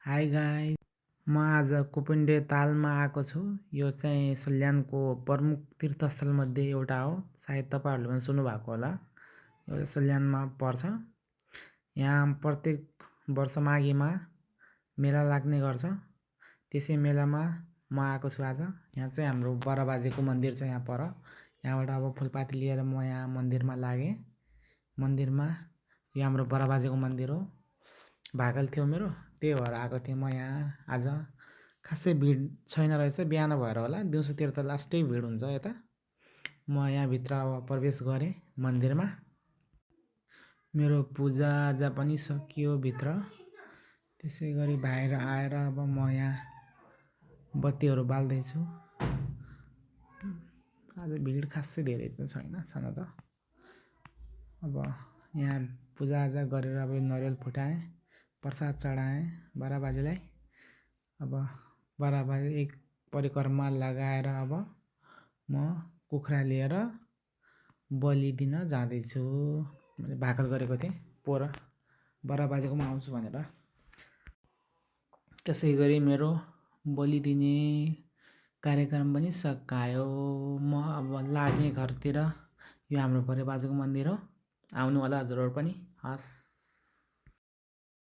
High guys, म आज कुपिन्डे तालमा आएको छु। यो चाहिँ सल्यानको प्रमुख तीर्थस्थलमध्ये एउटा हो। सायद तपाईँहरूले पनि सुन्नुभएको होला। यो सल्यानमा पर्छ। यहाँ प्रत्येक वर्ष माघेमा मेला लाग्ने गर्छ। त्यसै मेलामा म आएको छु आज। यहाँ चाहिँ हाम्रो बराबाजेको मन्दिर छ यहाँ पर। यहाँबाट अब फुलपाती लिएर म यहाँ मन्दिरमा लागेँ। मन्दिरमा यो हाम्रो बराबाजेको मन्दिर हो। भाकल थियो मेरो, त्यही भएर आएको थिएँ म यहाँ आज। खासै भिड छैन रहेछ, बिहान भएर होला। दिउँसोतिर त लास्टै भिड हुन्छ यता। म यहाँभित्र अब प्रवेश गरेँ मन्दिरमा। मेरो पूजाआजा पनि सकियो भित्र। त्यसै गरी बाहिर आएर अब म यहाँ बत्तीहरू बाल्दैछु। आज भिड खासै धेरै त छैन, छन त। अब यहाँ पूजाआजा गरेर अब नरिवल फुटाएँ, प्रसाद चढाएँ बराबाजेलाई। अब बराबाजे एक परिक्रमा लगाएर अब म कुखुरा लिएर बलि दिन जाँदैछु। मैले भाकल गरेको थिएँ पोहोर बराबाजेकोमा आउँछु भनेर। त्यसै गरी मेरो बलि दिने कार्यक्रम पनि सकायो। म अब लाग्ने घरतिर। यो हाम्रो बराबाजेको मन्दिर हो। आउनु होला हजुरहरू पनि। हस्।